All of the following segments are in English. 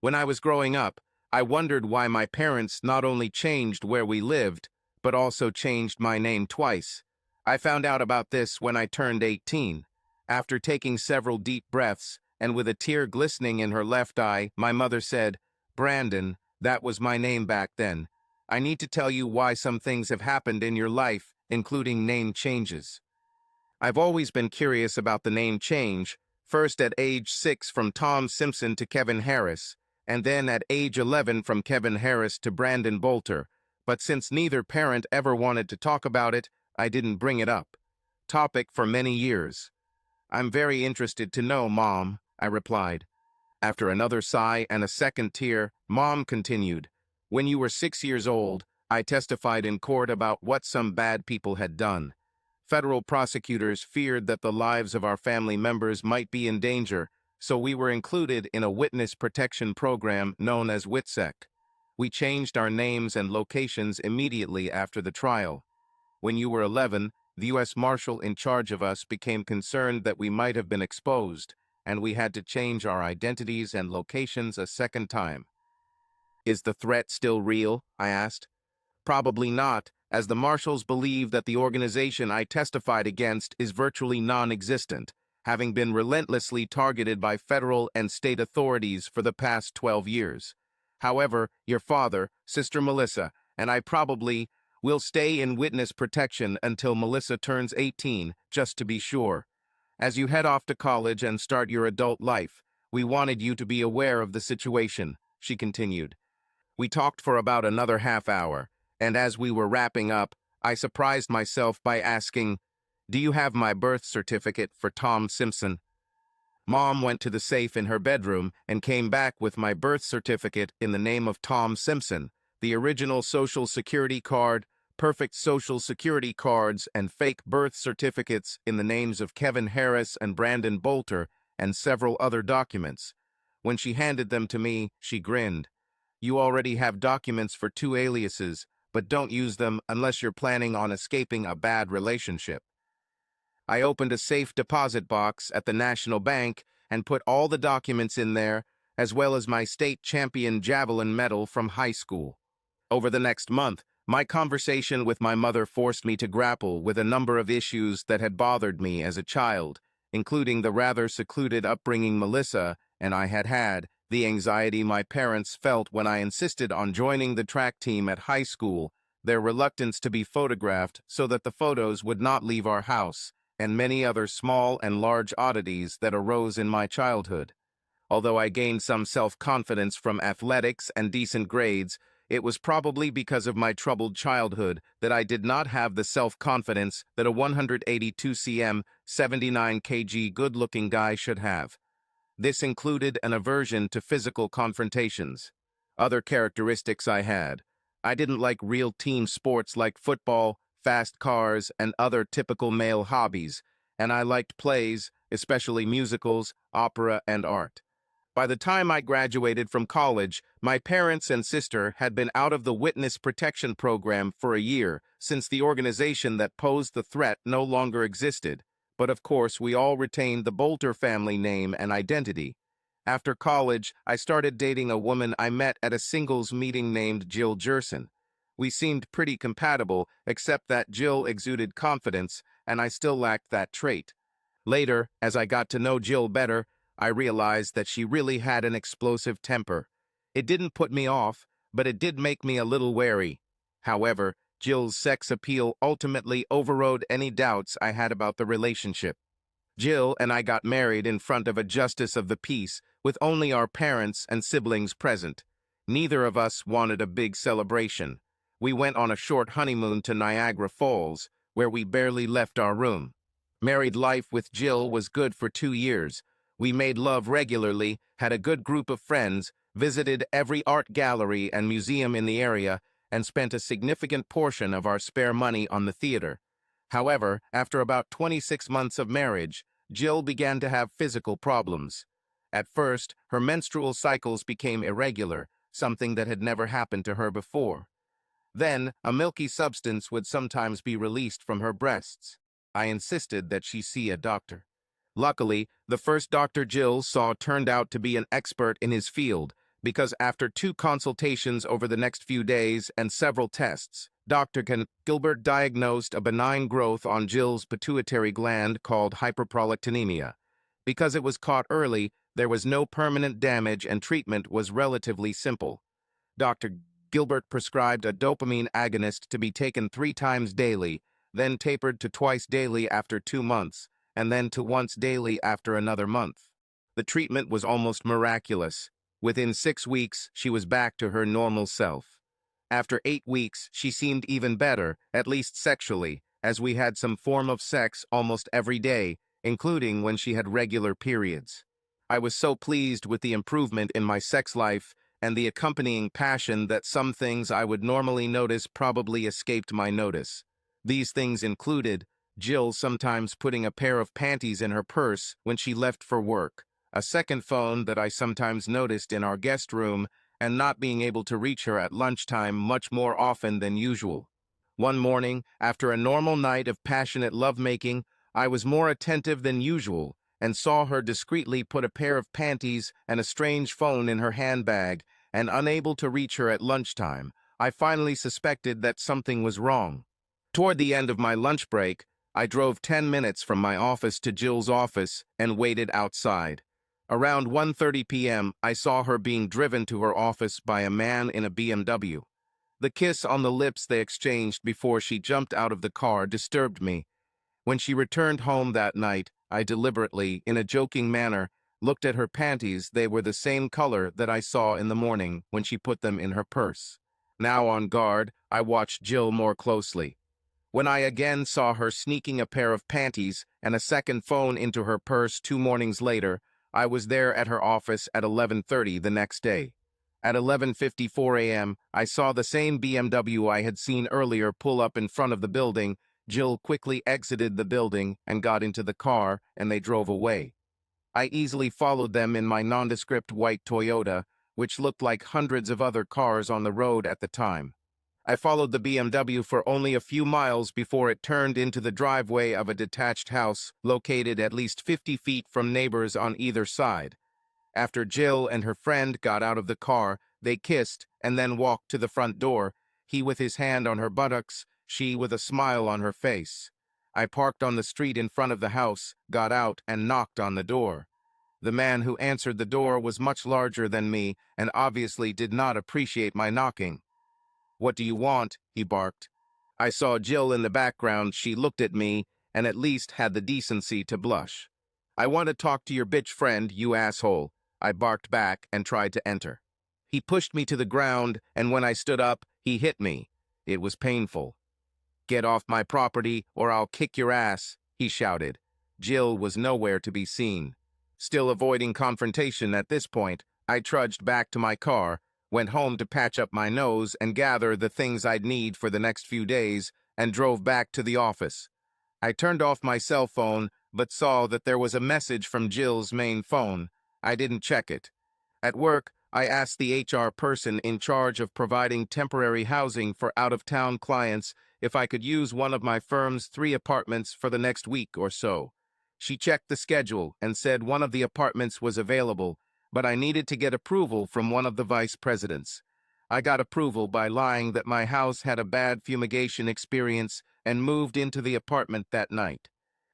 When I was growing up, I wondered why my parents not only changed where we lived, but also changed my name twice. I found out about this when I turned 18. After taking several deep breaths, and with a tear glistening in her left eye, my mother said, "Brandon, that was my name back then. I need to tell you why some things have happened in your life, including name changes." I've always been curious about the name change, first at age 6 from Tom Simpson to Kevin Harris, and then at age 11 from Kevin Harris to Brandon Bolter, but since neither parent ever wanted to talk about it, I didn't bring it up. Topic for many years. "I'm very interested to know, Mom," I replied. After another sigh and a second tear, Mom continued, "When you were 6 years old, I testified in court about what some bad people had done. Federal prosecutors feared that the lives of our family members might be in danger, so we were included in a witness protection program known as WITSEC. We changed our names and locations immediately after the trial. When you were 11, the U.S. Marshal in charge of us became concerned that we might have been exposed, and we had to change our identities and locations a second time." "Is the threat still real?" I asked. "Probably not, as the Marshals believe that the organization I testified against is virtually non-existent, having been relentlessly targeted by federal and state authorities for the past 12 years. However, your father, Sister Melissa, and I probably will stay in witness protection until Melissa turns 18, just to be sure. As you head off to college and start your adult life, we wanted you to be aware of the situation," she continued. We talked for about another half hour, and as we were wrapping up, I surprised myself by asking, "Do you have my birth certificate for Tom Simpson?" Mom went to the safe in her bedroom and came back with my birth certificate in the name of Tom Simpson, the original Social Security card, perfect Social Security cards, and fake birth certificates in the names of Kevin Harris and Brandon Bolter, and several other documents. When she handed them to me, she grinned. "You already have documents for 2 aliases, but don't use them unless you're planning on escaping a bad relationship." I opened a safe deposit box at the National Bank and put all the documents in there, as well as my state champion javelin medal from high school. Over the next month, my conversation with my mother forced me to grapple with a number of issues that had bothered me as a child, including the rather secluded upbringing Melissa and I had had, the anxiety my parents felt when I insisted on joining the track team at high school, their reluctance to be photographed so that the photos would not leave our house, and many other small and large oddities that arose in my childhood. Although I gained some self-confidence from athletics and decent grades, it was probably because of my troubled childhood that I did not have the self-confidence that a 182 cm, 79 kg good-looking guy should have. This included an aversion to physical confrontations. Other characteristics I had: I didn't like real team sports like football, fast cars, and other typical male hobbies, and I liked plays, especially musicals, opera, and art. By the time I graduated from college, my parents and sister had been out of the witness protection program for a year, since the organization that posed the threat no longer existed. But of course, we all retained the Bolter family name and identity. After college, I started dating a woman I met at a singles meeting named Jill Gerson. We seemed pretty compatible, except that Jill exuded confidence, and I still lacked that trait. Later, as I got to know Jill better, I realized that she really had an explosive temper. It didn't put me off, but it did make me a little wary. However, Jill's sex appeal ultimately overrode any doubts I had about the relationship. Jill and I got married in front of a justice of the peace, with only our parents and siblings present. Neither of us wanted a big celebration. We went on a short honeymoon to Niagara Falls, where we barely left our room. Married life with Jill was good for 2 years. We made love regularly, had a good group of friends, visited every art gallery and museum in the area, and spent a significant portion of our spare money on the theater. However, after about 26 months of marriage, Jill began to have physical problems. At first, her menstrual cycles became irregular, something that had never happened to her before. Then, a milky substance would sometimes be released from her breasts. I insisted that she see a doctor. Luckily, the first doctor Jill saw turned out to be an expert in his field, because after 2 consultations over the next few days and several tests, Dr. Gilbert diagnosed a benign growth on Jill's pituitary gland called hyperprolactinemia. Because it was caught early, there was no permanent damage and treatment was relatively simple. Dr. Gilbert prescribed a dopamine agonist to be taken 3 times daily, then tapered to twice daily after 2 months, and then to once daily after another month. The treatment was almost miraculous. Within 6 weeks, she was back to her normal self. After 8 weeks, she seemed even better, at least sexually, as we had some form of sex almost every day, including when she had regular periods. I was so pleased with the improvement in my sex life and the accompanying passion that some things I would normally notice probably escaped my notice. These things included Jill sometimes putting a pair of panties in her purse when she left for work, a second phone that I sometimes noticed in our guest room, and not being able to reach her at lunchtime much more often than usual. One morning, after a normal night of passionate lovemaking, I was more attentive than usual and saw her discreetly put a pair of panties and a strange phone in her handbag, and unable to reach her at lunchtime, I finally suspected that something was wrong. Toward the end of my lunch break, I drove 10 minutes from my office to Jill's office and waited outside. Around 1:30 p.m., I saw her being driven to her office by a man in a BMW. The kiss on the lips they exchanged before she jumped out of the car disturbed me. When she returned home that night, I deliberately, in a joking manner, looked at her panties. They were the same color that I saw in the morning when she put them in her purse. Now on guard, I watched Jill more closely. When I again saw her sneaking a pair of panties and a second phone into her purse 2 mornings later, I was there at her office at 11:30 the next day. At 11:54 a.m., I saw the same BMW I had seen earlier pull up in front of the building. Jill quickly exited the building and got into the car, and they drove away. I easily followed them in my nondescript white Toyota, which looked like hundreds of other cars on the road at the time. I followed the BMW for only a few miles before it turned into the driveway of a detached house located at least 50 feet from neighbors on either side. After Jill and her friend got out of the car, they kissed and then walked to the front door, he with his hand on her buttocks, she with a smile on her face. I parked on the street in front of the house, got out, and knocked on the door. The man who answered the door was much larger than me and obviously did not appreciate my knocking. "What do you want?" he barked. I saw Jill in the background. She looked at me and at least had the decency to blush. "I want to talk to your bitch friend, you asshole," I barked back and tried to enter. He pushed me to the ground, and when I stood up, he hit me. It was painful. "Get off my property or I'll kick your ass," he shouted. Jill was nowhere to be seen. Still avoiding confrontation at this point, I trudged back to my car, went home to patch up my nose and gather the things I'd need for the next few days, and drove back to the office. I turned off my cell phone, but saw that there was a message from Jill's main phone. I didn't check it. At work, I asked the HR person in charge of providing temporary housing for out-of-town clients if I could use one of my firm's 3 apartments for the next week or so. She checked the schedule and said one of the apartments was available, but I needed to get approval from one of the vice presidents. I got approval by lying that my house had a bad fumigation experience and moved into the apartment that night.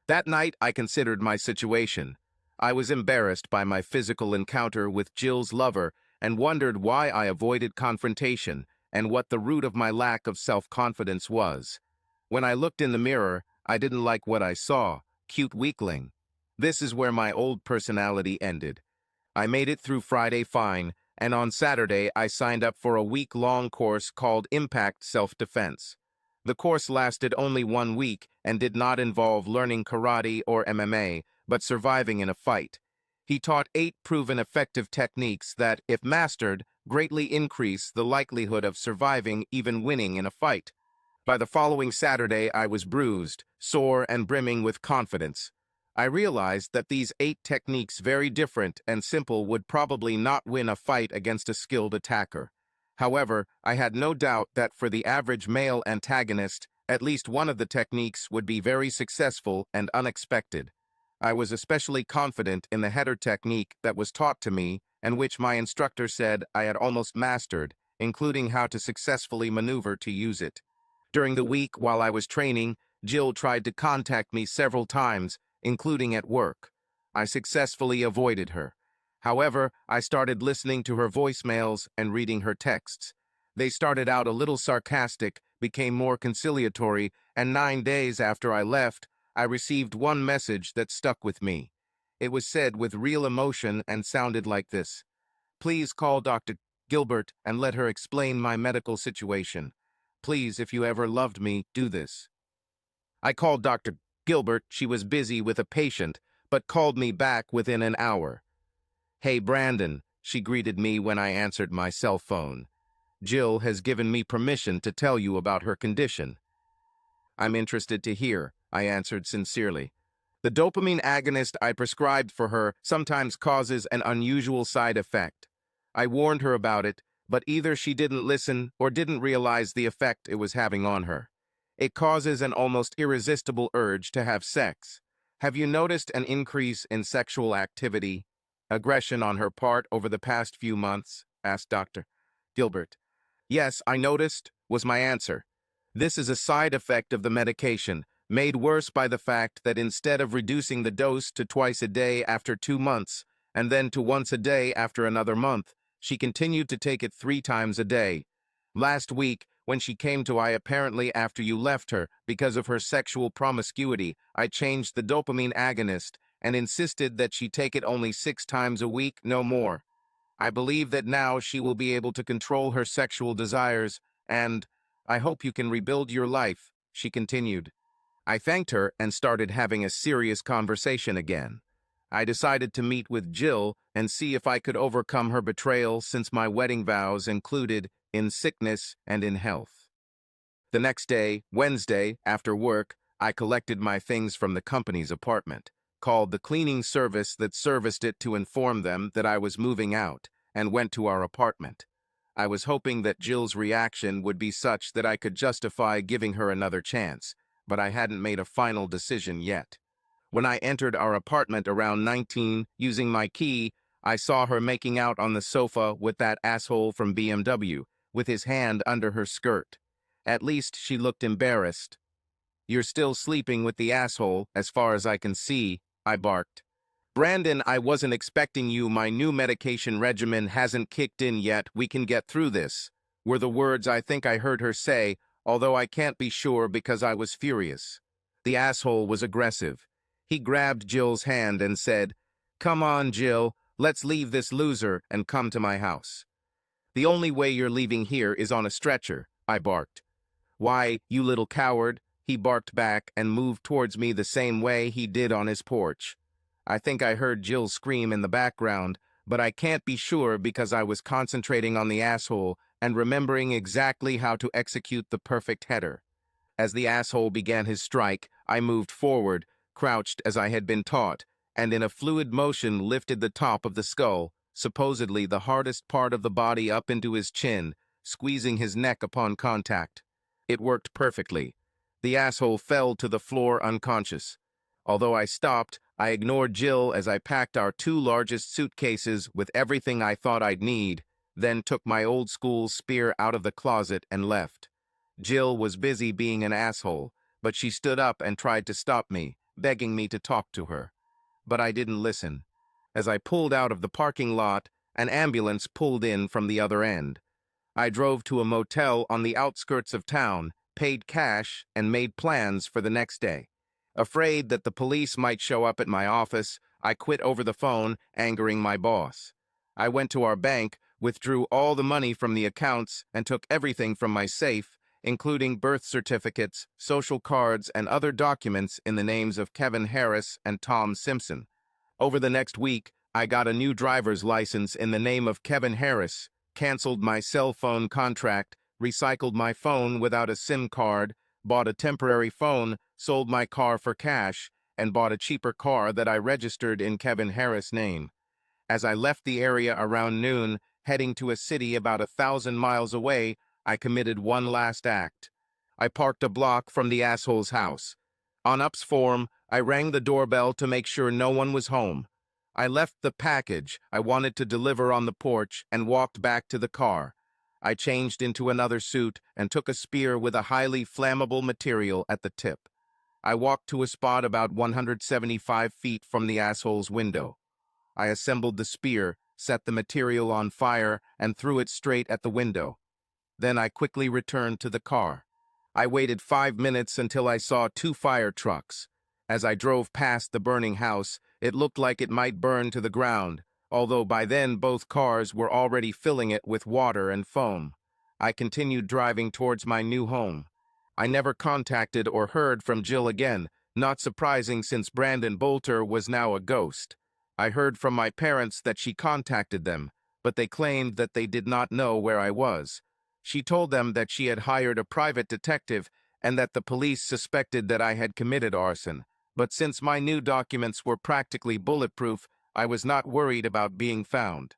That night, I considered my situation. I was embarrassed by my physical encounter with Jill's lover and wondered why I avoided confrontation and what the root of my lack of self-confidence was. When I looked in the mirror, I didn't like what I saw. Cute weakling. This is where my old personality ended. I made it through Friday fine, and on Saturday I signed up for a week-long course called Impact Self-Defense. The course lasted only 1 week and did not involve learning karate or MMA, but surviving in a fight. He taught 8 proven effective techniques that, if mastered, greatly increase the likelihood of surviving, even winning in a fight. By the following Saturday, I was bruised, sore, and brimming with confidence. I realized that these 8 techniques, very different and simple, would probably not win a fight against a skilled attacker. However, I had no doubt that for the average male antagonist, at least one of the techniques would be very successful and unexpected. I was especially confident in the header technique that was taught to me and which my instructor said I had almost mastered, including how to successfully maneuver to use it. During the week while I was training, Jill tried to contact me several times, including at work. I successfully avoided her. However, I started listening to her voicemails and reading her texts. They started out a little sarcastic, became more conciliatory, and 9 days after I left, I received one message that stuck with me. It was said with real emotion and sounded like this: "Please call Dr. Gilbert and let her explain my medical situation. Please, if you ever loved me, do this." I called Dr. Gilbert. She was busy with a patient, but called me back within an hour. "Hey, Brandon," she greeted me when I answered my cell phone. "Jill has given me permission to tell you about her condition." "I'm interested to hear," I answered sincerely. "The dopamine agonist I prescribed for her sometimes causes an unusual side effect. I warned her about it, but either she didn't listen or didn't realize the effect it was having on her. It causes an almost irresistible urge to have sex. Have you noticed an increase in sexual activity, aggression on her part over the past few months?" asked Dr. Gilbert. "Yes, I noticed," was my answer. "This is a side effect of the medication, made worse by the fact that instead of reducing the dose to twice a day after 2 months, and then to once a day after another month, she continued to take it 3 times a day. Last week, when she came to I apparently after you left her because of her sexual promiscuity, I changed the dopamine agonist and insisted that she take it only 6 times a week, no more. I believe that now she will be able to control her sexual desires, and I hope you can rebuild your life," she continued. I thanked her and started having a serious conversation again. I decided to meet with Jill and see if I could overcome her betrayal, since my wedding vows included in sickness and in health. The next day, Wednesday, after work, I collected my things from the company's apartment, called the cleaning service that serviced it to inform them that I was moving out, and went to our apartment. I was hoping that Jill's reaction would be such that I could justify giving her another chance, but I hadn't made a final decision yet. When I entered our apartment around 19, using my key, I saw her making out on the sofa with that asshole from BMW, with his hand under her skirt. At least she looked embarrassed. "You're still sleeping with the asshole, as far as I can see," I barked. "Brandon, I wasn't expecting you. My new medication regimen hasn't kicked in yet. We can get through this," were the words I think I heard her say, although I can't be sure because I was furious. The asshole was aggressive. He grabbed Jill's hand and said, "Come on, Jill, let's leave this loser and come to my house." "The only way you're leaving here is on a stretcher," I barked. "Why, you little coward," he barked back and moved towards me the same way he did on his porch. I think I heard Jill scream in the background, but I can't be sure because I was concentrating on the asshole and remembering exactly how to execute the perfect header. As the asshole began his strike, I moved forward, crouched as I had been taught, and in a fluid motion lifted the top of the skull, supposedly the hardest part of the body, up into his chin, squeezing his neck upon contact. It worked perfectly. The asshole fell to the floor unconscious. Although I stopped, I ignored Jill as I packed our 2 largest suitcases with everything I thought I'd need, then took my old-school spear out of the closet and left. Jill was busy being an asshole, but she stood up and tried to stop me, begging me to talk to her. But I didn't listen. As I pulled out of the parking lot, an ambulance pulled in from the other end. I drove to a motel on the outskirts of town, paid cash, and made plans for the next day. Afraid that the police might show up at my office, I quit over the phone, angering my boss. I went to our bank, withdrew all the money from the accounts, and took everything from my safe, including birth certificates, social cards, and other documents in the names of Kevin Harris and Tom Simpson. Over the next week, I got a new driver's license in the name of Kevin Harris, canceled my cell phone contract, recycled my phone without a SIM card, bought a temporary phone, sold my car for cash, and bought a cheaper car that I registered in Kevin Harris' name. As I left the area around noon, heading to a city about 1,000 miles away, I committed one last act. I parked a block from the asshole's house. On Up's form, I rang the doorbell to make sure no one was home. I left the package I wanted to deliver on the porch and walked back to the car. I changed into another suit and took a spear with a highly flammable material at the tip. I walked to a spot about 175 feet from the asshole's window. I assembled the spear, set the material on fire, and threw it straight at the window. Then I quickly returned to the car. I waited 5 minutes until I saw 2 fire trucks. As I drove past the burning house, it looked like it might burn to the ground, although by then both cars were already filling it with water and foam. I continued driving towards my new home. I never contacted or heard from Jill again, not surprising since Brandon Bolter was now a ghost. I heard from my parents that she contacted them, but they claimed that they did not know where I was. She told them that she had hired a private detective and that the police suspected that I had committed arson. But since my new documents were practically bulletproof, I was not worried about being found.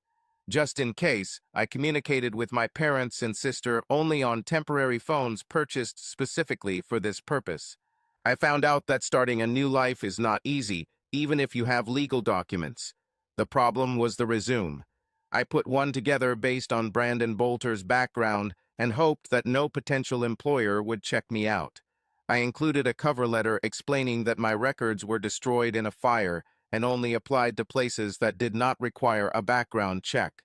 Just in case, I communicated with my parents and sister only on temporary phones purchased specifically for this purpose. I found out that starting a new life is not easy, even if you have legal documents. The problem was the resume. I put one together based on Brandon Bolter's background and hoped that no potential employer would check me out. I included a cover letter explaining that my records were destroyed in a fire and only applied to places that did not require a background check.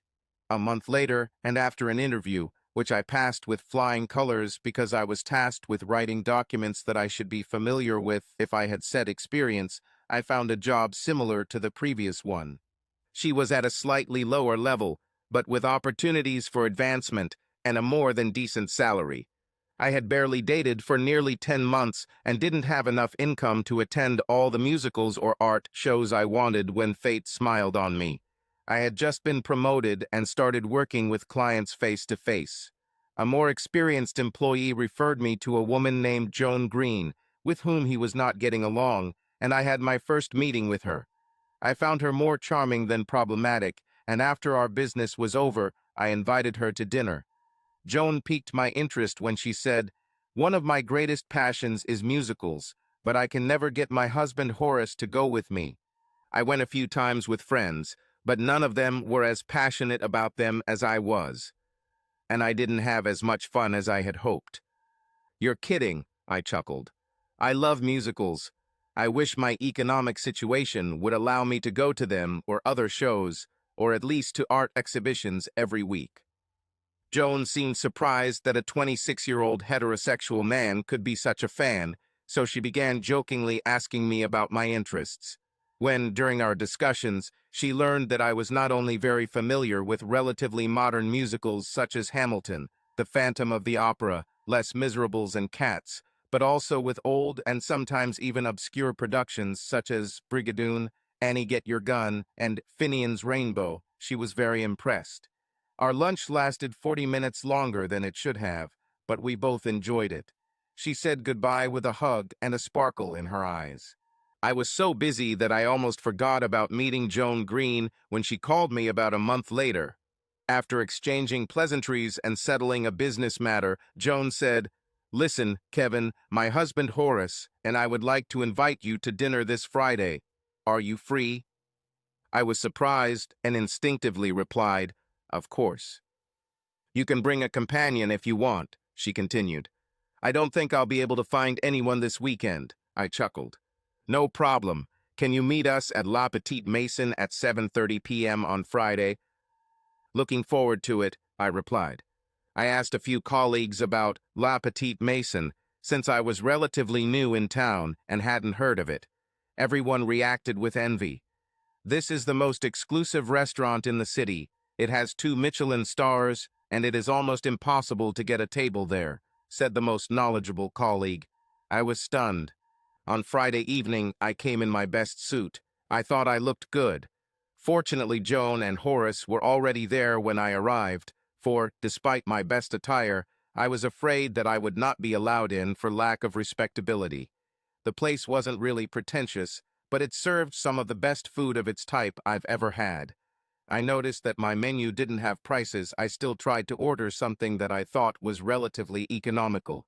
A month later, and after an interview, which I passed with flying colors because I was tasked with writing documents that I should be familiar with if I had said experience, I found a job similar to the previous one. She was at a slightly lower level, but with opportunities for advancement and a more than decent salary. I had barely dated for nearly 10 months and didn't have enough income to attend all the musicals or art shows I wanted when fate smiled on me. I had just been promoted and started working with clients face to face. A more experienced employee referred me to a woman named Joan Green, with whom he was not getting along, and I had my first meeting with her. I found her more charming than problematic, and after our business was over, I invited her to dinner. Joan piqued my interest when she said, "One of my greatest passions is musicals, but I can never get my husband Horace to go with me. I went a few times with friends, but none of them were as passionate about them as I was, and I didn't have as much fun as I had hoped." "You're kidding," I chuckled. "I love musicals. I wish my economic situation would allow me to go to them or other shows, or at least to art exhibitions every week." Joan seemed surprised that a 26-year-old heterosexual man could be such a fan, so she began jokingly asking me about my interests. When, during our discussions, she learned that I was not only very familiar with relatively modern musicals such as Hamilton, The Phantom of the Opera, Les Miserables, and Cats, but also with old and sometimes even obscure productions such as Brigadoon, Annie Get Your Gun, and Finian's Rainbow, she was very impressed. Our lunch lasted 40 minutes longer than it should have, but we both enjoyed it. She said goodbye with a hug and a sparkle in her eyes. I was so busy that I almost forgot about meeting Joan Green when she called me about a month later. After exchanging pleasantries and settling a business matter, Joan said, "Listen, Kevin, my husband Horace and I would like to invite you to dinner this Friday. Are you free?" I was surprised and instinctively replied, "Of course." "You can bring a companion if you want," she continued. "I don't think I'll be able to find anyone this weekend," I chuckled. "No problem. Can you meet us at La Petite Maison at 7:30 p.m. on Friday?" "Looking forward to it," I replied. I asked a few colleagues about La Petite Maison, since I was relatively new in town and hadn't heard of it. Everyone reacted with envy. "This is the most exclusive restaurant in the city. It has 2 Michelin stars, and it is almost impossible to get a table there," said the most knowledgeable colleague. I was stunned. On Friday evening, I came in my best suit. I thought I looked good. Fortunately, Joan and Horace were already there when I arrived, for, despite my best attire, I was afraid that I would not be allowed in for lack of respectability. The place wasn't really pretentious, but it served some of the best food of its type I've ever had. I noticed that my menu didn't have prices. I still tried to order something that I thought was relatively economical.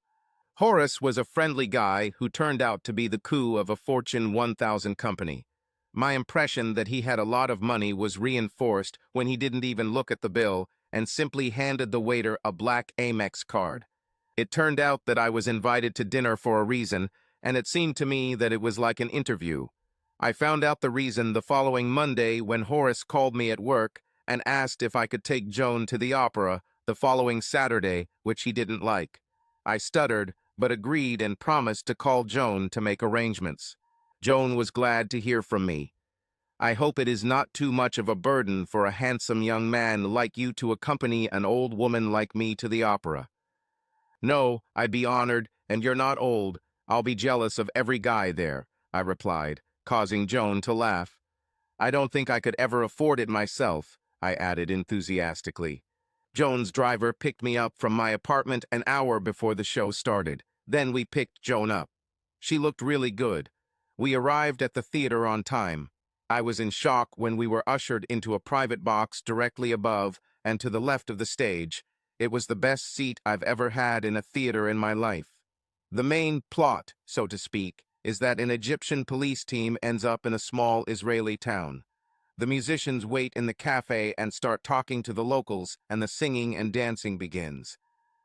Horace was a friendly guy who turned out to be the coup of a Fortune 1000 company. My impression that he had a lot of money was reinforced when he didn't even look at the bill and simply handed the waiter a black Amex card. It turned out that I was invited to dinner for a reason, and it seemed to me that it was like an interview. I found out the reason the following Monday when Horace called me at work and asked if I could take Joan to the opera the following Saturday, which he didn't like. I stuttered, but agreed and promised to call Joan to make arrangements. Joan was glad to hear from me. I hope it is not too much of a burden for a handsome young man like you to accompany an old woman like me to the opera. No, I'd be honored, and you're not old. I'll be jealous of every guy there, I replied, causing Joan to laugh. I don't think I could ever afford it myself, I added enthusiastically. Joan's driver picked me up from my apartment an hour before the show started. Then we picked Joan up. She looked really good. We arrived at the theater on time. I was in shock when we were ushered into a private box directly above and to the left of the stage. It was the best seat I've ever had in a theater in my life. The main plot, so to speak, is that an Egyptian police team ends up in a small Israeli town. The musicians wait in the cafe and start talking to the locals, and the singing and dancing begins.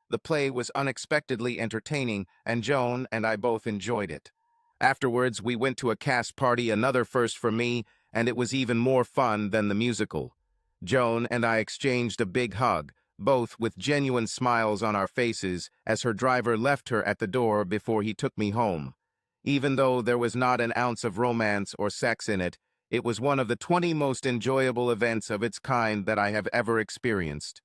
The play was unexpectedly entertaining, and Joan and I both enjoyed it. Afterwards, we went to a cast party, another first for me, and it was even more fun than the musical. Joan and I exchanged a big hug, both with genuine smiles on our faces, as her driver left her at the door before he took me home. Even though there was not an ounce of romance or sex in it, it was one of the 20 most enjoyable events of its kind that I have ever experienced.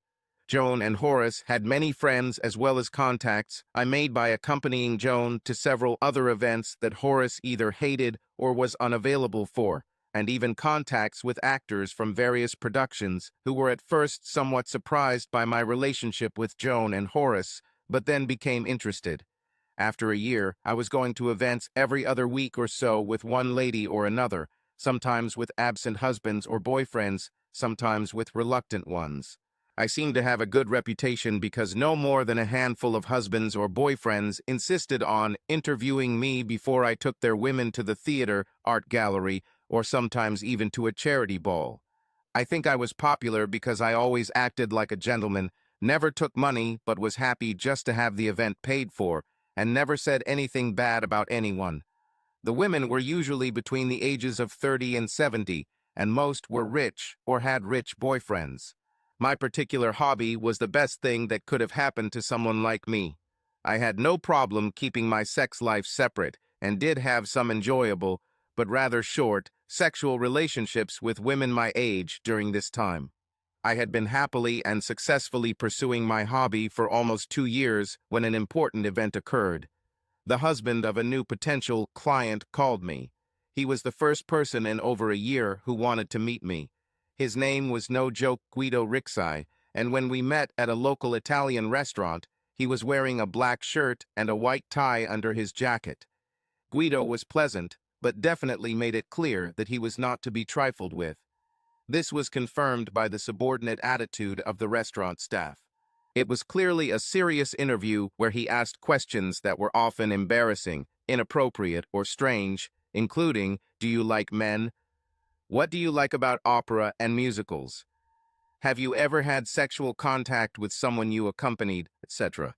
Joan and Horace had many friends as well as contacts I made by accompanying Joan to several other events that Horace either hated or was unavailable for, and even contacts with actors from various productions who were at first somewhat surprised by my relationship with Joan and Horace, but then became interested. After a year, I was going to events every other week or so with one lady or another, sometimes with absent husbands or boyfriends, sometimes with reluctant ones. I seemed to have a good reputation because no more than a handful of husbands or boyfriends insisted on interviewing me before I took their women to the theater, art gallery, or sometimes even to a charity ball. I think I was popular because I always acted like a gentleman, never took money but was happy just to have the event paid for, and never said anything bad about anyone. The women were usually between the ages of 30 and 70, and most were rich or had rich boyfriends. My particular hobby was the best thing that could have happened to someone like me. I had no problem keeping my sex life separate, and did have some enjoyable, but rather short, sexual relationships with women my age during this time. I had been happily and successfully pursuing my hobby for almost 2 years when an important event occurred. The husband of a new potential client called me. He was the first person in over a year who wanted to meet me. His name was no joke Guido Rixai, and when we met at a local Italian restaurant, he was wearing a black shirt and a white tie under his jacket. Guido was pleasant, but definitely made it clear that he was not to be trifled with. This was confirmed by the subordinate attitude of the restaurant staff. It was clearly a serious interview where he asked questions that were often embarrassing, inappropriate, or strange, including, "Do you like men? What do you like about opera and musicals? Have you ever had sexual contact with someone you accompanied?" etc.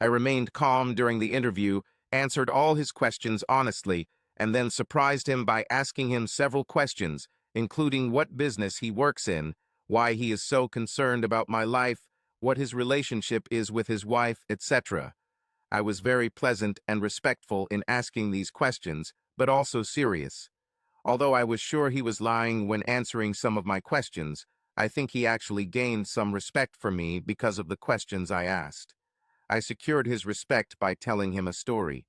I remained calm during the interview, answered all his questions honestly, and then surprised him by asking him several questions, including what business he works in, why he is so concerned about my life, what his relationship is with his wife, etc. I was very pleasant and respectful in asking these questions, but also serious. Although I was sure he was lying when answering some of my questions, I think he actually gained some respect for me because of the questions I asked. I secured his respect by telling him a story.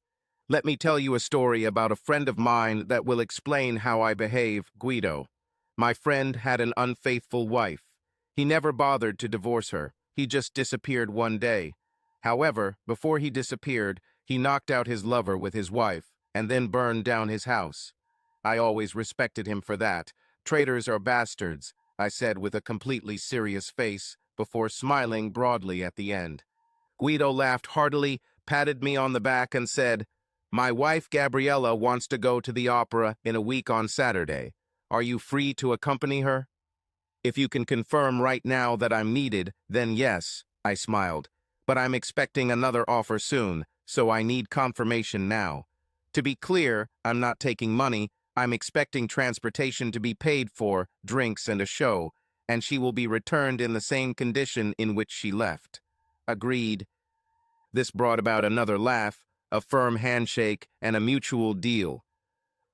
"Let me tell you a story about a friend of mine that will explain how I behave, Guido. My friend had an unfaithful wife. He never bothered to divorce her. He just disappeared one day. However, before he disappeared, he knocked out his lover with his wife, and then burned down his house. I always respected him for that. Traitors are bastards," I said with a completely serious face, before smiling broadly at the end. Guido laughed heartily, patted me on the back, and said, "My wife Gabriella wants to go to the opera in a week on Saturday. Are you free to accompany her? If you can confirm right now that I'm needed, then yes, I smiled. But I'm expecting another offer soon, so I need confirmation now. To be clear, I'm not taking money. I'm expecting transportation to be paid for, drinks and a show, and she will be returned in the same condition in which she left. Agreed. This brought about another laugh, a firm handshake, and a mutual deal.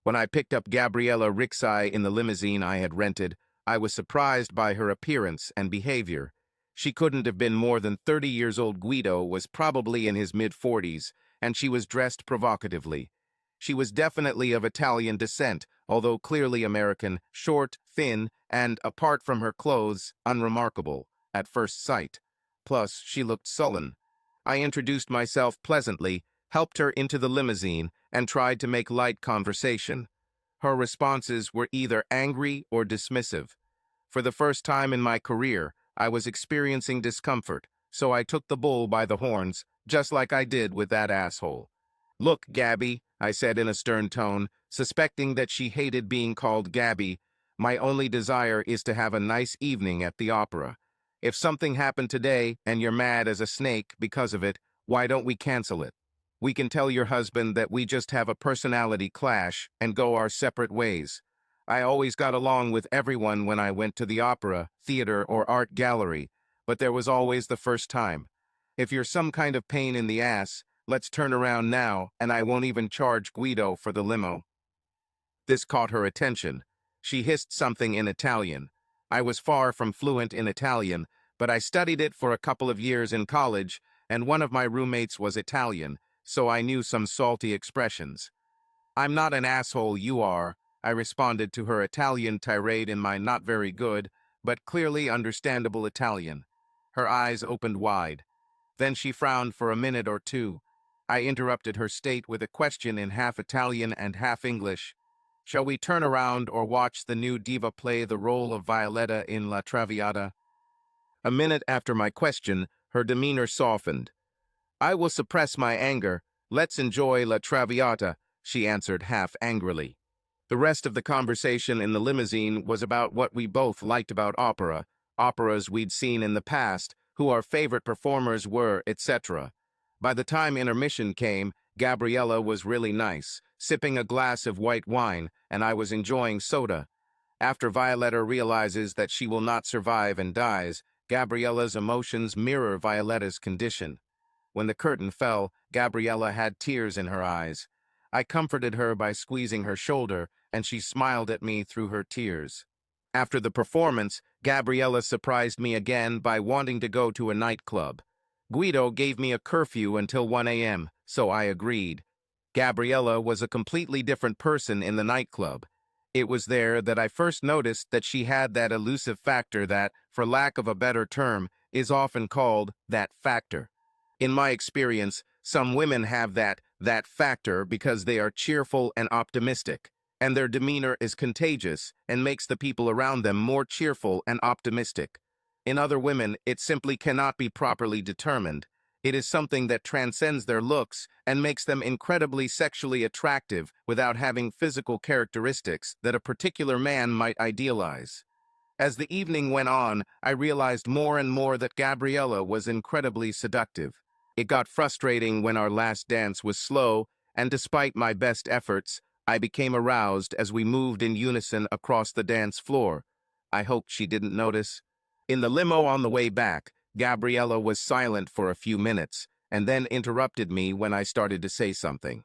When I picked up Gabriella Rixai in the limousine I had rented, I was surprised by her appearance and behavior. She couldn't have been more than 30 years old. Guido was probably in his mid-40s, and she was dressed provocatively. She was definitely of Italian descent, although clearly American, short, thin, and, apart from her clothes, unremarkable, at first sight. Plus, she looked sullen. I introduced myself pleasantly, helped her into the limousine, and tried to make light conversation. Her responses were either angry or dismissive. For the first time in my career, I was experiencing discomfort, so I took the bull by the horns, just like I did with that asshole. Look, Gabby, I said in a stern tone, suspecting that she hated being called Gabby, my only desire is to have a nice evening at the opera. If something happened today and you're mad as a snake because of it, why don't we cancel it? We can tell your husband that we just have a personality clash and go our separate ways. I always got along with everyone when I went to the opera, theater, or art gallery, but there was always the first time. If you're some kind of pain in the ass, let's turn around now, and I won't even charge Guido for the limo. This caught her attention. She hissed something in Italian. I was far from fluent in Italian, but I studied it for a couple of years in college, and one of my roommates was Italian, so I knew some salty expressions. I'm not an asshole, you are, I responded to her Italian tirade in my not very good, but clearly understandable Italian. Her eyes opened wide. Then she frowned for a minute or two. I interrupted her state with a question in half Italian and half English. Shall we turn around or watch the new diva play the role of Violetta in La Traviata? A minute after my question, her demeanor softened. I will suppress my anger. Let's enjoy La Traviata, she answered half angrily. The rest of the conversation in the limousine was about what we both liked about opera, operas we'd seen in the past, who our favorite performers were, etc. By the time intermission came, Gabriella was really nice, sipping a glass of white wine, and I was enjoying soda. After Violetta realizes that she will not survive and dies, Gabriella's emotions mirror Violetta's condition. When the curtain fell, Gabriella had tears in her eyes. I comforted her by squeezing her shoulder, and she smiled at me through her tears. After the performance, Gabriella surprised me again by wanting to go to a nightclub. Guido gave me a curfew until 1 a.m., so I agreed. Gabriella was a completely different person in the nightclub. It was there that I first noticed that she had that elusive factor that, for lack of a better term, is often called that factor. In my experience, some women have that factor because they are cheerful and optimistic, and their demeanor is contagious and makes the people around them more cheerful and optimistic. In other women, it simply cannot be properly determined. It is something that transcends their looks and makes them incredibly sexually attractive without having physical characteristics that a particular man might idealize. As the evening went on, I realized more and more that Gabriella was incredibly seductive. It got frustrating when our last dance was slow, and despite my best efforts, I became aroused as we moved in unison across the dance floor. I hoped she didn't notice. In the limo on the way back, Gabriella was silent for a few minutes, and then interrupted me when I started to say something.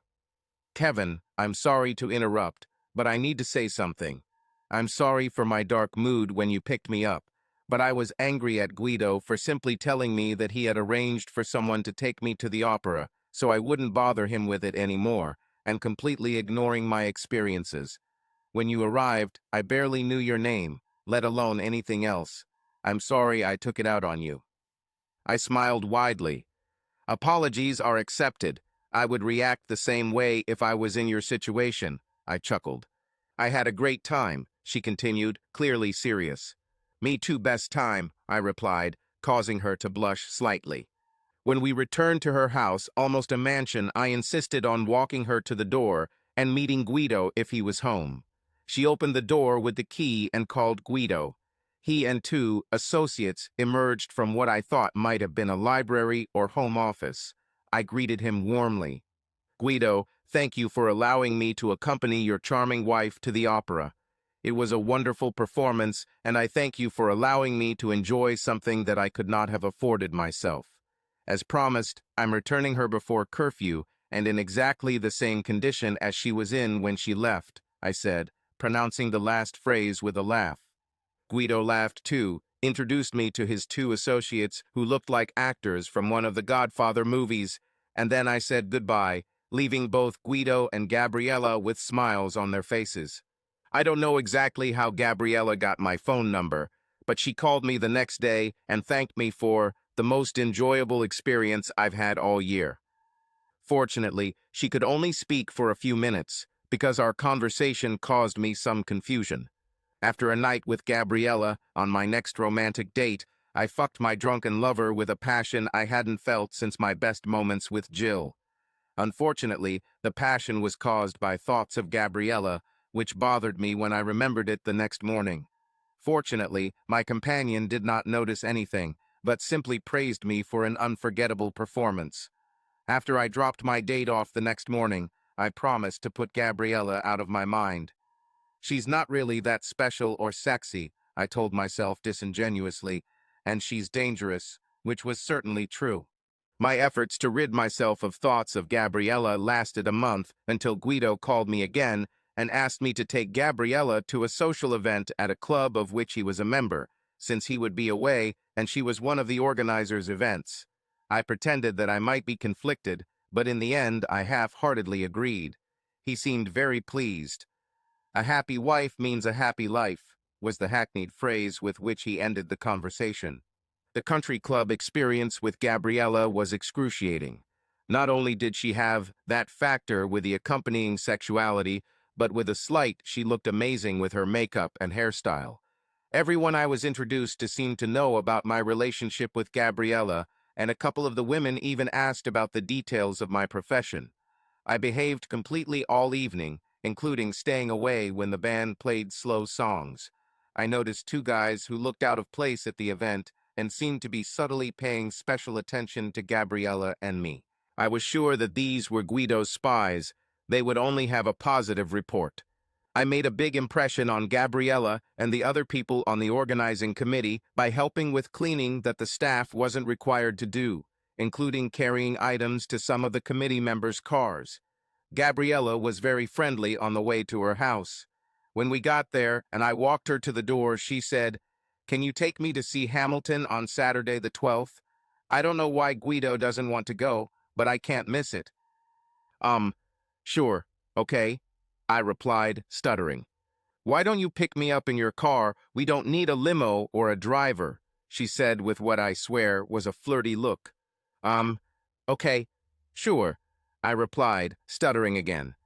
Kevin, I'm sorry to interrupt, but I need to say something. I'm sorry for my dark mood when you picked me up, but I was angry at Guido for simply telling me that he had arranged for someone to take me to the opera, so I wouldn't bother him with it anymore, and completely ignoring my experiences. When you arrived, I barely knew your name, let alone anything else. I'm sorry I took it out on you. I smiled widely. Apologies are accepted. I would react the same way if I was in your situation, I chuckled. I had a great time, she continued, clearly serious. Me too, best time, I replied, causing her to blush slightly. When we returned to her house, almost a mansion, I insisted on walking her to the door and meeting Guido if he was home. She opened the door with the key and called Guido. He and two associates emerged from what I thought might have been a library or home office. I greeted him warmly. Guido, thank you for allowing me to accompany your charming wife to the opera. It was a wonderful performance, and I thank you for allowing me to enjoy something that I could not have afforded myself. As promised, I'm returning her before curfew and in exactly the same condition as she was in when she left, I said, pronouncing the last phrase with a laugh. Guido laughed too, introduced me to his two associates who looked like actors from one of the Godfather movies, and then I said goodbye, leaving both Guido and Gabriella with smiles on their faces. I don't know exactly how Gabriella got my phone number, but she called me the next day and thanked me for the most enjoyable experience I've had all year. Fortunately, she could only speak for a few minutes, because our conversation caused me some confusion. After a night with Gabriella, on my next romantic date, I fucked my drunken lover with a passion I hadn't felt since my best moments with Jill. Unfortunately, the passion was caused by thoughts of Gabriella, which bothered me when I remembered it the next morning. Fortunately, my companion did not notice anything, but simply praised me for an unforgettable performance. After I dropped my date off the next morning, I promised to put Gabriella out of my mind. She's not really that special or sexy, I told myself disingenuously, and she's dangerous, which was certainly true. My efforts to rid myself of thoughts of Gabriella lasted a month until Guido called me again and asked me to take Gabriella to a social event at a club of which he was a member, since he would be away and she was one of the organizers' events. I pretended that I might be conflicted, but in the end I half-heartedly agreed. He seemed very pleased. "A happy wife means a happy life," was the hackneyed phrase with which he ended the conversation. The country club experience with Gabriella was excruciating. Not only did she have that factor with the accompanying sexuality, but with a slight, she looked amazing with her makeup and hairstyle. Everyone I was introduced to seemed to know about my relationship with Gabriella, and a couple of the women even asked about the details of my profession. I behaved completely all evening, including staying away when the band played slow songs. I noticed two guys who looked out of place at the event and seemed to be subtly paying special attention to Gabriella and me. I was sure that these were Guido's spies. They would only have a positive report. I made a big impression on Gabriella and the other people on the organizing committee by helping with cleaning that the staff wasn't required to do, including carrying items to some of the committee members' cars. Gabriella was very friendly on the way to her house. When we got there and I walked her to the door, she said, "Can you take me to see Hamilton on Saturday the 12th? I don't know why Guido doesn't want to go, but I can't miss it." Sure, okay, I replied, stuttering. "Why don't you pick me up in your car? We don't need a limo or a driver," she said with what I swear was a flirty look. Okay, sure, I replied, stuttering again.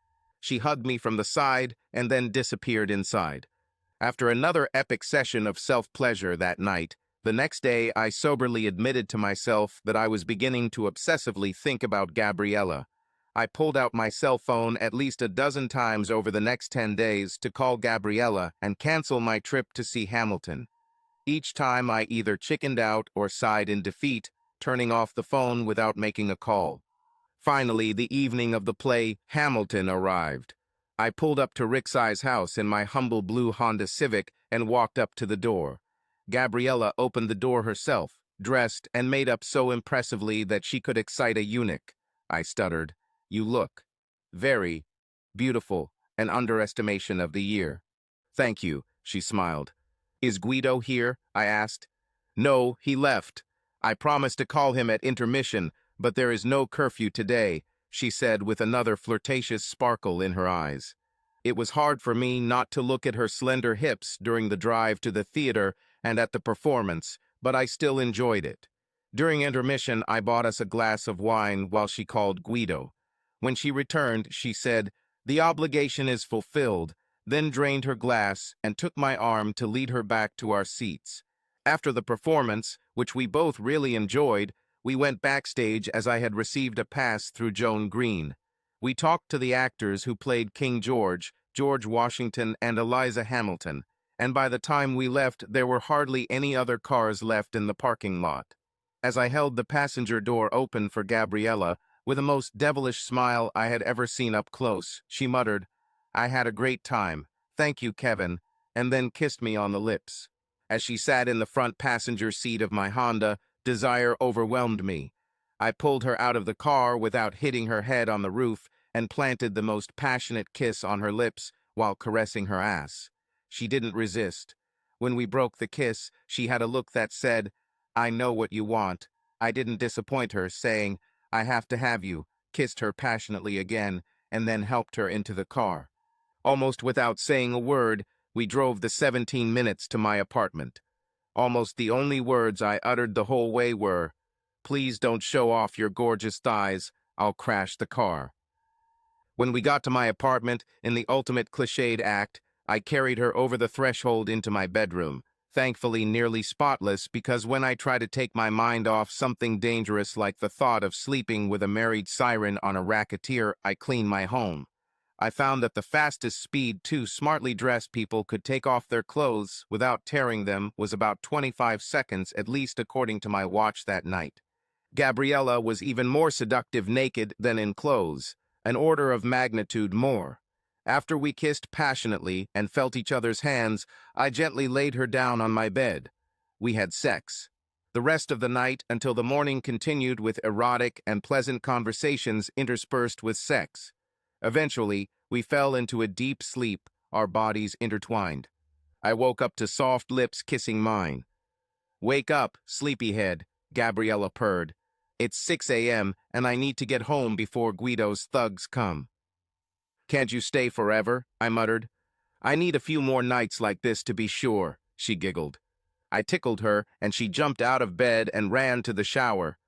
She hugged me from the side and then disappeared inside. After another epic session of self-pleasure that night, the next day I soberly admitted to myself that I was beginning to obsessively think about Gabriella. I pulled out my cell phone at least a dozen times over the next 10 days to call Gabriella and cancel my trip to see Hamilton. Each time I either chickened out or sighed in defeat, turning off the phone without making a call. Finally, the evening of the play Hamilton arrived. I pulled up to Rick's house in my humble blue Honda Civic and walked up to the door. Gabriella opened the door herself, dressed and made up so impressively that she could excite a eunuch. I stuttered. "You look very beautiful, an underestimation of the year." "Thank you," she smiled. "Is Guido here?" I asked. "No, he left. I promised to call him at intermission, but there is no curfew today," she said with another flirtatious sparkle in her eyes. It was hard for me not to look at her slender hips during the drive to the theater and at the performance, but I still enjoyed it. During intermission, I bought us a glass of wine while she called Guido. When she returned, she said, "The obligation is fulfilled," then drained her glass and took my arm to lead her back to our seats. After the performance, which we both really enjoyed, we went backstage as I had received a pass through Joan Green. We talked to the actors who played King George, George Washington and Eliza Hamilton, and by the time we left, there were hardly any other cars left in the parking lot. As I held the passenger door open for Gabriella, with the most devilish smile I had ever seen up close, she muttered, "I had a great time. Thank you, Kevin," and then kissed me on the lips. As she sat in the front passenger seat of my Honda, desire overwhelmed me. I pulled her out of the car without hitting her head on the roof and planted the most passionate kiss on her lips while caressing her ass. She didn't resist. When we broke the kiss, she had a look that said, "I know what you want." I didn't disappoint her, saying, "I have to have you," kissed her passionately again, and then helped her into the car. Almost without saying a word, we drove the 17 minutes to my apartment. Almost the only words I uttered the whole way were, "Please don't show off your gorgeous thighs. I'll crash the car." When we got to my apartment, in the ultimate cliched act, I carried her over the threshold into my bedroom, thankfully nearly spotless, because when I try to take my mind off something dangerous like the thought of sleeping with a married siren on a racketeer, I clean my home. I found that the fastest speed two smartly dressed people could take off their clothes without tearing them was about 25 seconds, at least according to my watch that night. Gabriella was even more seductive naked than in clothes, an order of magnitude more. After we kissed passionately and felt each other's hands, I gently laid her down on my bed. We had sex. The rest of the night until the morning continued with erotic and pleasant conversations interspersed with sex. Eventually, we fell into a deep sleep, our bodies intertwined. I woke up to soft lips kissing mine. "Wake up, sleepyhead," Gabriella purred. "It's 6 a.m. and I need to get home before Guido's thugs come." "Can't you stay forever?" I muttered. "I need a few more nights like this to be sure," she giggled. I tickled her, and she jumped out of bed and ran to the shower.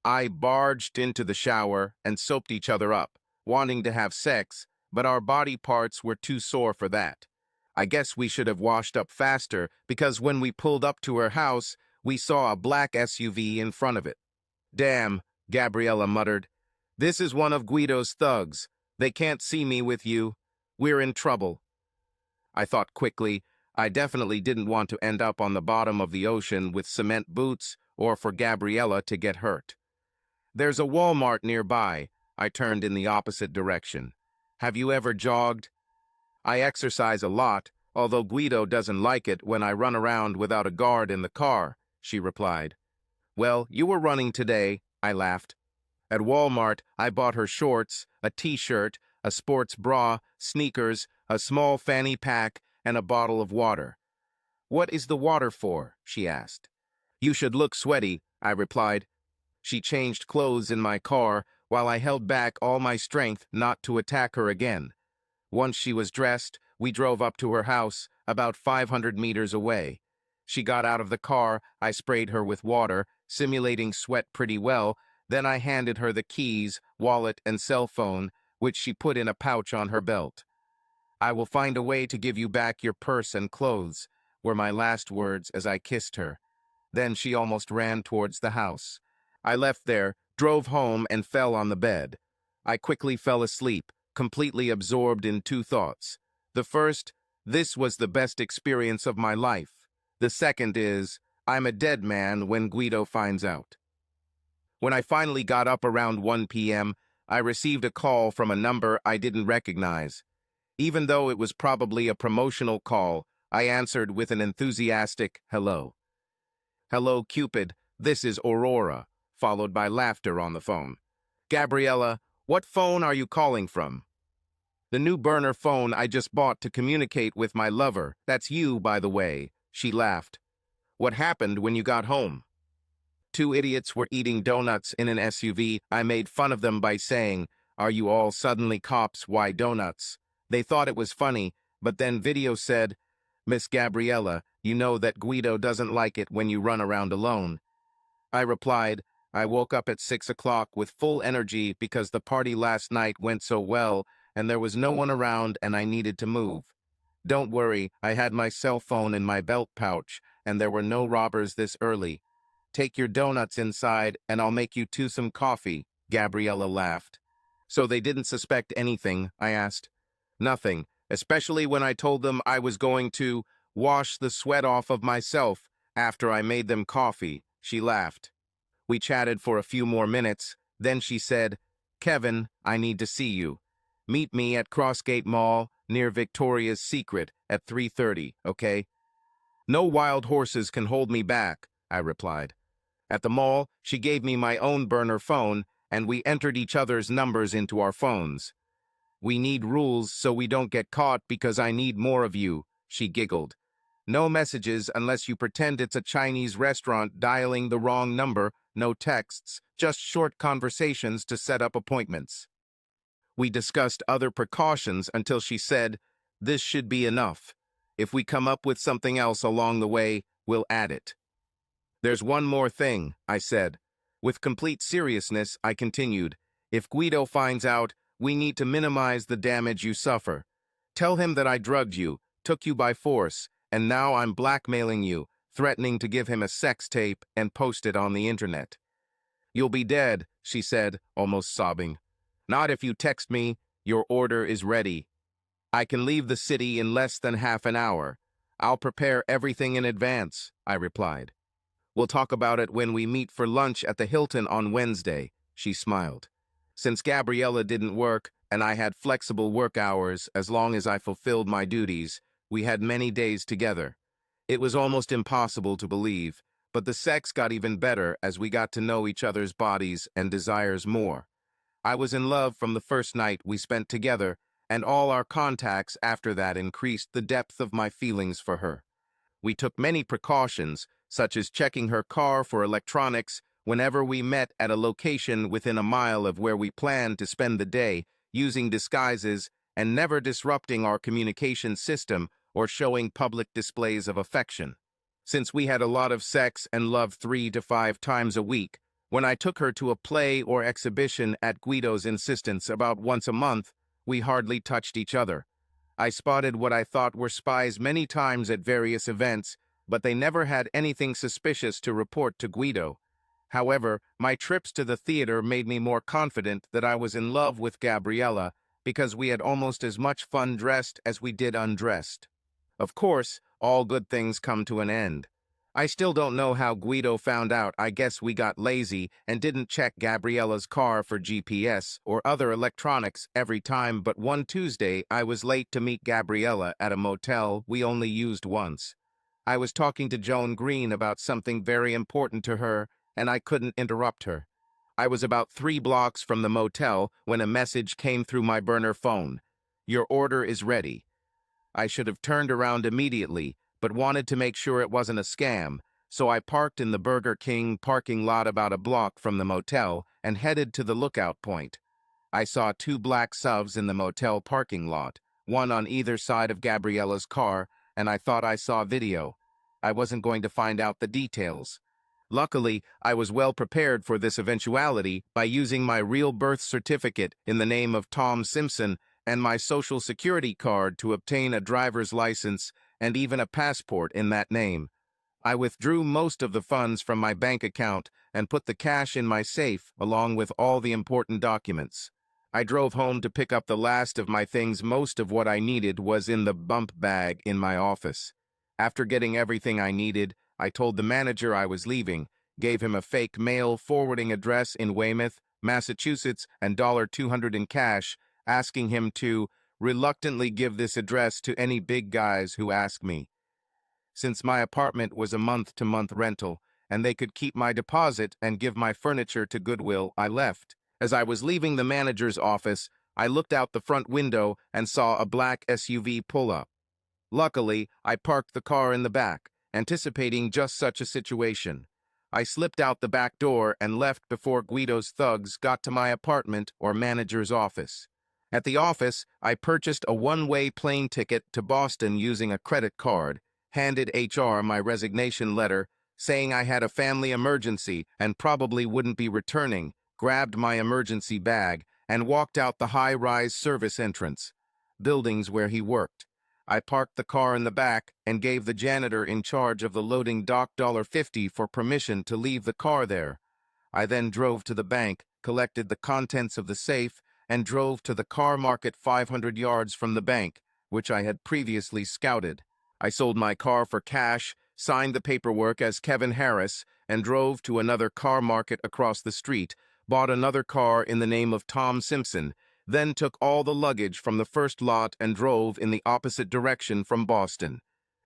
I barged into the shower and soaped each other up, wanting to have sex, but our body parts were too sore for that. I guess we should have washed up faster, because when we pulled up to her house, we saw a black SUV in front of it. "Damn," Gabriella muttered. "This is one of Guido's thugs. They can't see me with you. We're in trouble." I thought quickly. I definitely didn't want to end up on the bottom of the ocean with cement boots or for Gabriella to get hurt. "There's a Walmart nearby." I turned in the opposite direction. "Have you ever jogged?" "I exercise a lot, although Guido doesn't like it when I run around without a guard in the car," she replied. "Well, you were running today," I laughed. At Walmart, I bought her shorts, a t-shirt, a sports bra, sneakers, a small fanny pack, and a bottle of water. "What is the water for?" she asked. "You should look sweaty," I replied. She changed clothes in my car while I held back all my strength not to attack her again. Once she was dressed, we drove up to her house, about 500 meters away. She got out of the car, I sprayed her with water, simulating sweat pretty well, then I handed her the keys, wallet, and cell phone, which she put in a pouch on her belt. "I will find a way to give you back your purse and clothes," were my last words as I kissed her. Then she almost ran towards the house. I left there, drove home, and fell on the bed. I quickly fell asleep, completely absorbed in two thoughts. The first, this was the best experience of my life. The second is, I'm a dead man when Guido finds out. When I finally got up around 1 p.m., I received a call from a number I didn't recognize. Even though it was probably a promotional call, I answered with an enthusiastic hello. "Hello, Cupid, this is Aurora," followed by laughter on the phone. "Gabriella, what phone are you calling from?" "The new burner phone I just bought to communicate with my lover. That's you, by the way," she laughed. "What happened when you got home?" Two idiots were eating donuts in an SUV. I made fun of them by saying, "Are you all suddenly cops? Why donuts?" They thought it was funny, but then video said, "Miss Gabriella, you know that Guido doesn't like it when you run around alone." I replied, "I woke up at 6 o'clock with full energy because the party last night went so well and there was no one around and I needed to move. Don't worry, I had my cell phone in my belt pouch and there were no robbers this early. Take your donuts inside and I'll make you two some coffee," Gabriella laughed. "So they didn't suspect anything?" I asked. "Nothing, especially when I told them I was going to wash the sweat off of myself after I made them coffee. She laughed. We chatted for a few more minutes, then she said, "Kevin, I need to see you. Meet me at Crossgate Mall near Victoria's Secret at 3:30, okay?" "No wild horses can hold me back," I replied. At the mall, she gave me my own burner phone, and we entered each other's numbers into our phones. "We need rules so we don't get caught because I need more of you," she giggled. "No messages unless you pretend it's a Chinese restaurant dialing the wrong number, no texts, just short conversations to set up appointments." We discussed other precautions until she said, "This should be enough. If we come up with something else along the way, we'll add it." "There's one more thing," I said. With complete seriousness, I continued. "If Guido finds out, we need to minimize the damage you suffer. Tell him that I drugged you, took you by force, and now I'm blackmailing you, threatening to give him a sex tape and post it on the internet." "You'll be dead," she said, almost sobbing. "Not if you text me, 'Your order is ready.' I can leave the city in less than half an hour. I'll prepare everything in advance," I replied. "We'll talk about it when we meet for lunch at the Hilton on Wednesday," she smiled. Since Gabriella didn't work and I had flexible work hours as long as I fulfilled my duties, we had many days together. It was almost impossible to believe, but the sex got even better as we got to know each other's bodies and desires more. I was in love from the first night we spent together, and all our contacts after that increased the depth of my feelings for her. We took many precautions, such as checking her car for electronics whenever we met at a location within a mile of where we planned to spend the day, using disguises and never disrupting our communication system or showing public displays of affection. Since we had a lot of sex and loved 3 to 5 times a week, when I took her to a play or exhibition at Guido's insistence about once a month, we hardly touched each other. I spotted what I thought were spies many times at various events, but they never had anything suspicious to report to Guido. However, my trips to the theater made me more confident that I was in love with Gabriella because we had almost as much fun dressed as we did undressed. Of course, all good things come to an end. I still don't know how Guido found out. I guess we got lazy and didn't check Gabriella's car for GPS or other electronics every time, but one Tuesday I was late to meet Gabriella at a motel we only used once. I was talking to Joan Green about something very important to her, and I couldn't interrupt her. I was about 3 blocks from the motel when a message came through my burner phone. "Your order is ready." I should have turned around immediately, but wanted to make sure it wasn't a scam, so I parked in the Burger King parking lot about a block from the motel and headed to the lookout point. I saw 2 black SUVs in the motel parking lot, one on either side of Gabriella's car, and I thought I saw video. I wasn't going to find out the details. Luckily, I was well prepared for this eventuality by using my real birth certificate in the name of Tom Simpson and my social security card to obtain a driver's license and even a passport in that name. I withdrew most of the funds from my bank account and put the cash in my safe along with all the important documents. I drove home to pick up the last of my things. Most of what I needed was in the bump bag in my office. After getting everything I needed, I told the manager I was leaving, gave him a fake mail forwarding address in Weymouth, Massachusetts, and $200 in cash, asking him to reluctantly give this address to any big guys who asked me. Since my apartment was a month-to-month rental, and they could keep my deposit and give my furniture to Goodwill, I left. As I was leaving the manager's office, I looked out the front window and saw a black SUV pull up. Luckily, I parked the car in the back, anticipating just such a situation. I slipped out the back door and left before Guido's thugs got to my apartment or manager's office. At the office, I purchased a one-way plane ticket to Boston using a credit card, handed HR my resignation letter, saying I had a family emergency and probably wouldn't be returning, grabbed my emergency bag, and walked out the high-rise service entrance, buildings where he worked. I parked the car in the back and gave the janitor in charge of the loading dock $50 for permission to leave the car there. I then drove to the bank, collected the contents of the safe, and drove to the car market 500 yards from the bank, which I had previously scouted. I sold my car for cash, signed the paperwork as Kevin Harris, and drove to another car market across the street, bought another car in the name of Tom Simpson, then took all the luggage from the first lot and drove in the opposite direction from Boston.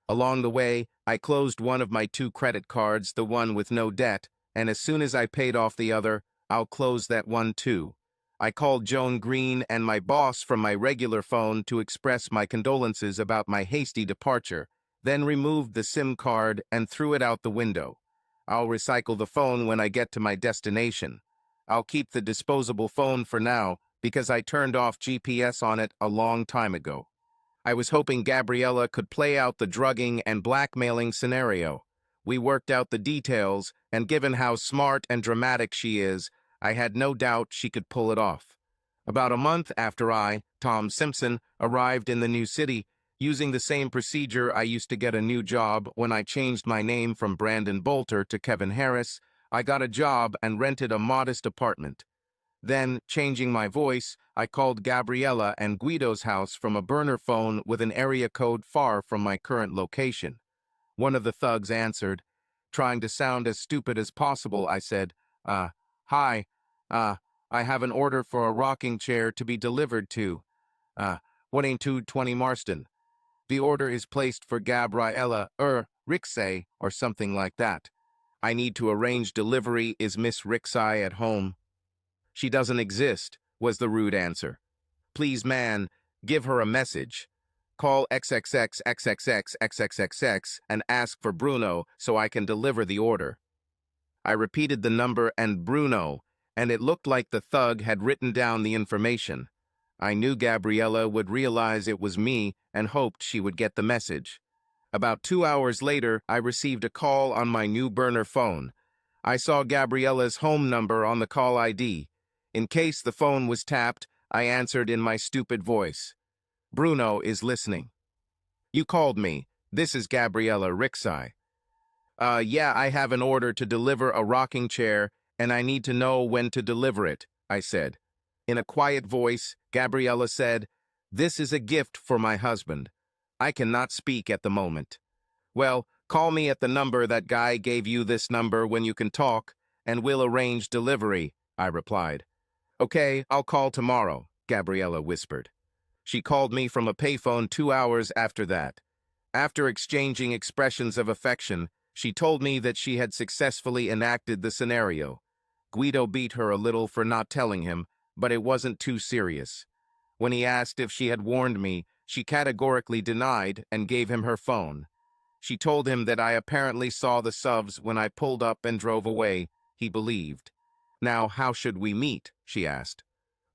Along the way, I closed one of my 2 credit cards, the one with no debt, and as soon as I paid off the other, I'll close that one too. I called Joan Green and my boss from my regular phone to express my condolences about my hasty departure, then removed the SIM card and threw it out the window. I'll recycle the phone when I get to my destination. I'll keep the disposable phone for now because I turned off GPS on it a long time ago. I was hoping Gabriella could play out the drugging and blackmailing scenario. We worked out the details, and given how smart and dramatic she is, I had no doubt she could pull it off. About a month after I, Tom Simpson, arrived in the new city, using the same procedure I used to get a new job when I changed my name from Brandon Bolter to Kevin Harris, I got a job and rented a modest apartment. Then, changing my voice, I called Gabriella and Guido's house from a burner phone with an area code far from my current location. One of the thugs answered. Trying to sound as stupid as possible, I said, hi, I have an order for a rocking chair to be delivered to, 18220 Marston. The order is placed for Gabriella, Rixay, or something like that. I need to arrange delivery. Is Miss Rixay at home? She doesn't exist, was the rude answer. Please, man, give her a message. Call XXXXXXXXX and ask for Bruno so I can deliver the order. I repeated the number and Bruno, and it looked like the thug had written down the information. I knew Gabriella would realize it was me and hoped she would get the message. About 2 hours later, I received a call on my new burner phone. I saw Gabriella's home number on the call ID. In case the phone was tapped, I answered in my stupid voice. Bruno is listening. You called me. This is Gabriella Rixay. Yeah, I have an order to deliver a rocking chair, and I need to know when to deliver it, I said. In a quiet voice, Gabriella said, This is a gift for my husband. I cannot speak at the moment. Well, call me at the number that guy gave you this number when you can talk, and we'll arrange delivery, I replied. Okay, I'll call tomorrow, Gabriella whispered. She called me from a payphone 2 hours after that. After exchanging expressions of affection, she told me that she had successfully enacted the scenario. Guido beat her a little for not telling him, but it wasn't too serious. When he asked if she had warned me, she categorically denied and gave him her phone. She told him that I apparently saw the subs when I pulled up and drove away. He believed. Now, how should we meet? She asked.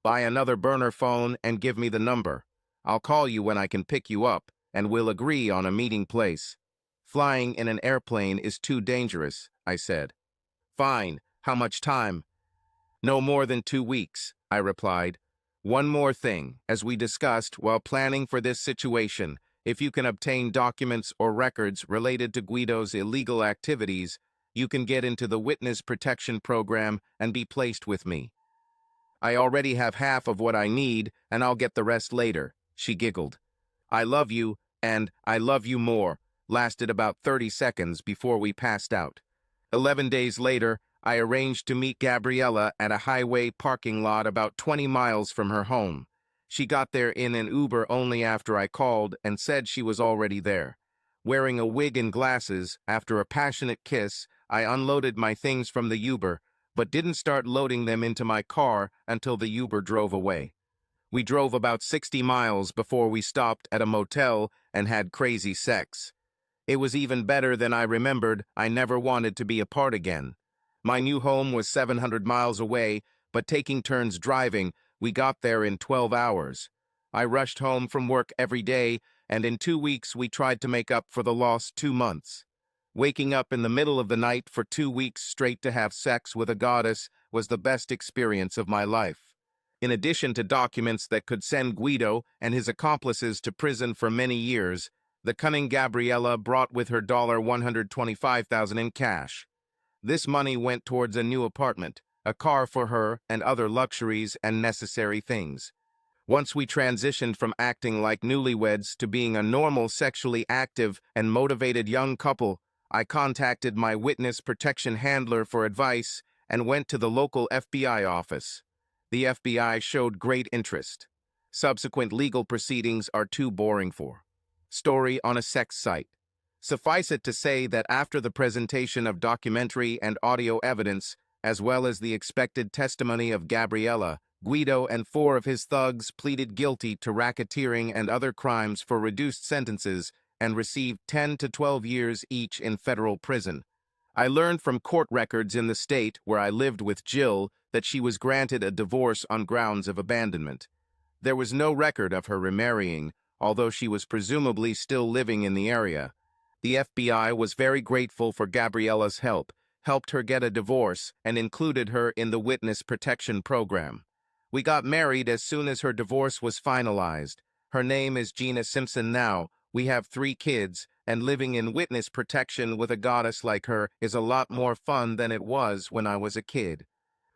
Buy another burner phone and give me the number. I'll call you when I can pick you up, and we'll agree on a meeting place. Flying in an airplane is too dangerous, I said. Fine. How much time? No more than 2 weeks, I replied. One more thing, as we discussed while planning for this situation, if you can obtain documents or records related to Guido's illegal activities, you can get into the witness protection program and be placed with me. I already have half of what I need, and I'll get the rest later, she giggled. I love you, and I love you more, lasted about 30 seconds before we passed out. 11 days later, I arranged to meet Gabriella at a highway parking lot about 20 miles from her home. She got there in an Uber only after I called and said she was already there. Wearing a wig and glasses, after a passionate kiss, I unloaded my things from the Uber, but didn't start loading them into my car until the Uber drove away. We drove about 60 miles before we stopped at a motel and had crazy sex. It was even better than I remembered. I never wanted to be apart again. My new home was 700 miles away, but taking turns driving, we got there in 12 hours. I rushed home from work every day, and in 2 weeks we tried to make up for the lost 2 months. Waking up in the middle of the night for 2 weeks straight to have sex with a goddess was the best experience of my life. In addition to documents that could send Guido and his accomplices to prison for many years, the cunning Gabriella brought with her $125,000 in cash. This money went towards a new apartment, a car for her, and other luxuries and necessary things. Once we transitioned from acting like newlyweds to being a normal, sexually active, and motivated young couple, I contacted my witness protection handler for advice and went to the local FBI office. The FBI showed great interest. Subsequent legal proceedings are too boring for. Story on a sex site. Suffice it to say that after the presentation of documentary and audio evidence, as well as the expected testimony of Gabriella, Guido and 4 of his thugs pleaded guilty to racketeering and other crimes for reduced sentences and received 10 to 12 years each in federal prison. I learned from court records in the state where I lived with Jill that she was granted a divorce on grounds of abandonment. There was no record of her remarrying, although she was presumably still living in the area. The FBI was very grateful for Gabriella's helped her get a divorce, and included her in the witness protection program. We got married as soon as her divorce was finalized. Her name is Gina Simpson now. We have 3 kids, and living in witness protection with a goddess like her is a lot more fun than it was when I was a kid.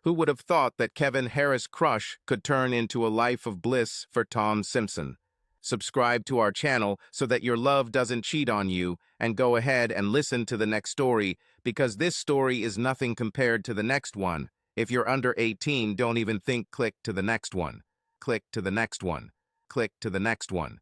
Who would have thought that Kevin Harris' crush could turn into a life of bliss for Tom Simpson? Subscribe to our channel so that your love doesn't cheat on you, and go ahead and listen to the next story, because this story is nothing compared to the next one. If you're under 18, don't even think click to the next one. Click to the next one. Click to the next one.